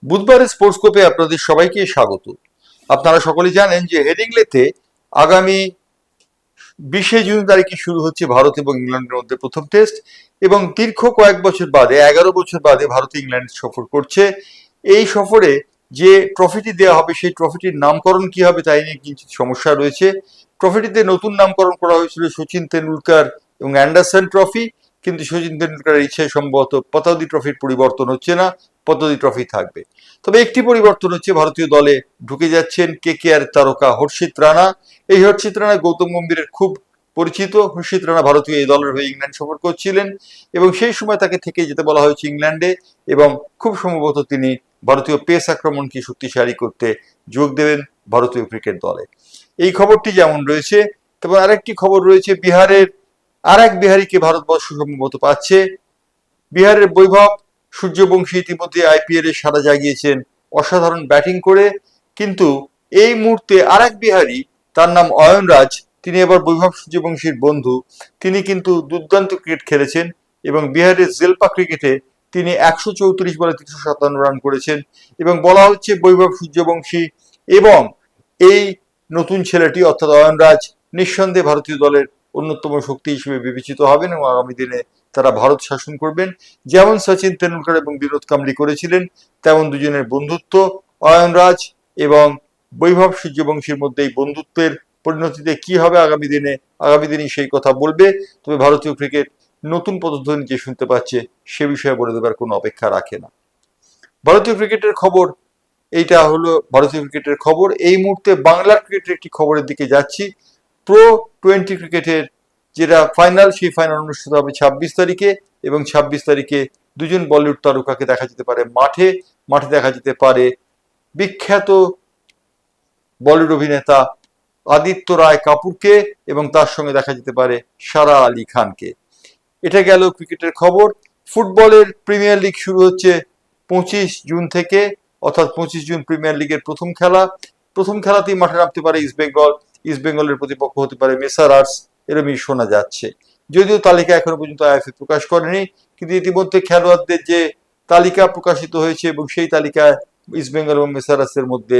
বুধবারের স্পোর্টস্কোপে আপনাদের সবাইকে স্বাগত। আপনারা সকলে জানেন যে হেডিংলেতে আগামী 20 জুন তারিখে শুরু হচ্ছে ভারত এবং ইংল্যান্ডের মধ্যে প্রথম টেস্ট, এবং দীর্ঘ কয়েক বছর বাদে 11 বছর বাদে ভারত ইংল্যান্ড সফর করছে। এই সফরে যে ট্রফিটি দেওয়া হবে সেই ট্রফিটির নামকরণ কি হবে তাই নিয়ে কিছু সমস্যা রয়েছে। ট্রফিটিতে নতুন নামকরণ করা হয়েছিল সচিন তেন্ডুলকর এবং অ্যান্ডারসন ট্রফি, কিন্তু সচিন তেন্ডুলকরের ইচ্ছায় সম্ভবত পতৌদি ট্রফির পরিবর্তন হচ্ছে না, পতৌদি ট্রফি থাকবে। তবে একটি পরিবর্তন হচ্ছে, ভারতীয় দলে ঢুকে যাচ্ছেন কেকেআর তারকা হর্ষিত রানা। এই হর্ষিত রানা গৌতম গম্ভীরের খুব পরিচিত। হর্ষিত রানা ভারতীয় এই দলের হয়ে ইংল্যান্ড সফর করছিলেন এবং সেই সময় তাকে থেকে যেতে বলা হয়েছে ইংল্যান্ডে, এবং খুব সম্ভবত তিনি ভারতীয় পেস আক্রমণকে শক্তিশালী করতে যোগ দেবেন ভারতীয় ক্রিকেট দলে। এই খবরটি যেমন রয়েছে, তেমন আরেকটি খবর রয়েছে, বিহারের আর এক বিহারীকে ভারতবর্ষ সম্ভবত পাচ্ছে। বিহারের বৈভব সূর্যবংশী ইতিমধ্যে আইপিএল এ সাড়া জাগিয়েছেন অসাধারণ ব্যাটিং করে, কিন্তু এই মুহূর্তে আর এক বিহারী, তার নাম অয়নরাজ, তিনি এবার বৈভব সূর্যবংশীর বন্ধু। তিনি কিন্তু দুর্দান্ত ক্রিকেট খেলেছেন এবং বিহারের জেলপা ক্রিকেটে তিনি 134 বলে 357 রান করেছেন, এবং বলা হচ্ছে বৈভব সূর্যবংশী এবং এই নতুন ছেলেটি অর্থাৎ অয়নরাজ নিঃসন্দেহে ভারতীয় দলের অন্যতম শক্তি হিসেবে বিবেচিত হবেন এবং আগামী দিনে তারা ভারত শাসন করবেন। যেমন সচিন তেন্ডুলকর এবং বিনোদ কাম্বলি করেছিলেন, তেমন দুজনের বন্ধুত্ব অয়নরাজ এবং বৈভব সূর্যবংশীর মধ্যে এই বন্ধুত্বের পরিণতিতে কি হবে আগামী দিনই সেই কথা বলবে। তবে ভারতীয় ক্রিকেট নতুন পদধ্বনি যে শুনতে পাচ্ছে সে বিষয়ে বলে দেবার কোনো অপেক্ষা রাখে না। ভারতীয় ক্রিকেটের খবর এইটা হলো ভারতীয় ক্রিকেটের খবর। এই মুহূর্তে বাংলার ক্রিকেটের একটি খবরের দিকে যাচ্ছি। Pro-20 ক্রিকেটের যেটা ফাইনাল, সেই ফাইনাল অনুষ্ঠিত হবে 26 তারিখে, এবং 26 তারিখে দুজন বলিউড তারকাকে দেখা যেতে পারে মাঠে দেখা যেতে পারে বিখ্যাত বলিউড অভিনেতা আদিত্য রায় কাপুরকে, এবং তার সঙ্গে দেখা যেতে পারে সারা আলী খানকে। এটা গেল ক্রিকেটের খবর। ফুটবলের প্রিমিয়ার লিগ শুরু হচ্ছে 25 জুন থেকে, অর্থাৎ 25 জুন প্রিমিয়ার লিগের প্রথম খেলাতেই মাঠে নামতে পারে ইস্টবেঙ্গলের প্রতিপক্ষ হতে পারে মেসারার্স, এরমই শোনা যাচ্ছে। যদিও তালিকা এখনো পর্যন্ত আইএফএ প্রকাশ করেনি, কিন্তু ইতিমধ্যে খেলোয়াড়দের যে তালিকা প্রকাশিত হয়েছে এবং সেই তালিকায় ইস্টবেঙ্গল এবং মেসারার্সের মধ্যে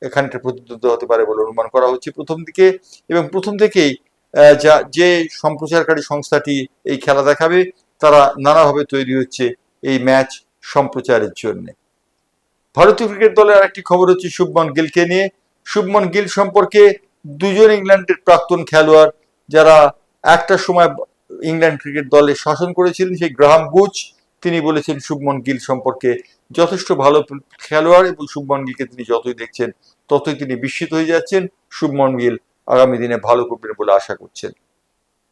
এখানটা প্রতিদ্বন্দ্বিতা হতে পারে বলে অনুমান করা হচ্ছে প্রথম দিকে, এবং প্রথম থেকেই যে সম্প্রচারকারী সংস্থাটি এই খেলা দেখাবে তারা নানাভাবে তৈরি হচ্ছে এই ম্যাচ সম্প্রচারের জন্য। ভারতীয় ক্রিকেট দলের আরেকটি খবর হচ্ছে শুভমন গিলকে নিয়ে। শুভমন গিল সম্পর্কে দুজন ইংল্যান্ডের প্রাক্তন খেলোয়াড়, যারা একটা সময় ইংল্যান্ড ক্রিকেট দলে শাসন করেছিলেন, সেই গ্রাহাম গুচ, তিনি বলেছেন শুভমন গিল সম্পর্কে যথেষ্ট ভালো খেলোয়াড়, এবং শুভমন গিলকে তিনি যতই দেখছেন ততই তিনি বিস্মিত হয়ে যাচ্ছেন। শুভমন গিল আগামী দিনে ভালো করবেন বলে আশা করছেন।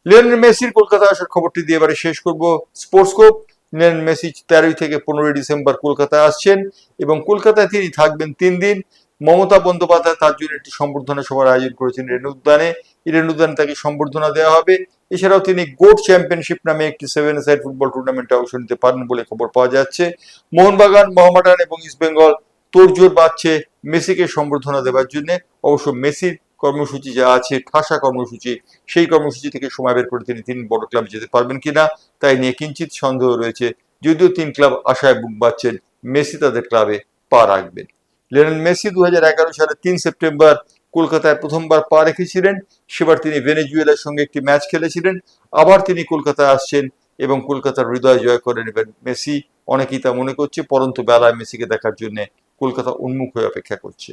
লিওনেল মেসির কলকাতা আসার খবরটি দিয়ে এবারে শেষ করব স্পোর্টস্কোপ। লিওনেল মেসি 13 থেকে 15 ডিসেম্বর কলকাতায় আসছেন, এবং কলকাতায় তিনি থাকবেন 3 দিন। মমতা বন্দ্যোপাধ্যায় তার জন্য একটি সম্বর্ধনা সভার আয়োজন করেছেন রেণু উদ্যানে। এই রেণু উদ্যানে তাকে সম্বর্ধনা দেওয়া হবে। এছাড়াও তিনি গোট চ্যাম্পিয়নশিপ নামে একটি 7 সাইড ফুটবল টুর্নামেন্টে অংশ নিতে পারেন বলে খবর পাওয়া যাচ্ছে। মোহনবাগান, মোহামেডান এবং ইস্টবেঙ্গল তোড়জোড় বাঁধছে মেসিকে সম্বর্ধনা দেওয়ার জন্য। অবশ্য মেসির কর্মসূচি যা আছে, ঠাসা কর্মসূচি, সেই কর্মসূচি থেকে সময় বের করে তিনি 3 বড় ক্লাবে যেতে পারবেন কিনা তাই নিয়ে কিঞ্চিত সন্দেহ রয়েছে। যদিও 3 ক্লাব আশায় বুক বাঁধছেন মেসি তাদের ক্লাবে পা রাখবেন। লিওনেল মেসি 2011 সালে 3 সেপ্টেম্বর কলকাতায় প্রথমবার পা রেখেছিলেন। সেবার তিনি ভেনেজুয়েলার সঙ্গে একটি ম্যাচ খেলেছিলেন। আবার তিনি কলকাতায় আসছেন এবং কলকাতার হৃদয় জয় করে নেবেন মেসি। অনেকেই তা মনে করছে, পরন্তু বেলায় মেসিকে দেখার জন্য কলকাতা উন্মুখ হয়ে অপেক্ষা করছে।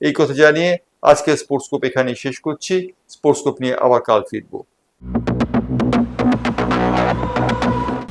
এই কথা জানিয়ে আজকে স্পোর্টস্কোপ এখানেই শেষ করছি। স্পোর্টস্কোপ নিয়ে আবার কাল ফিরবো।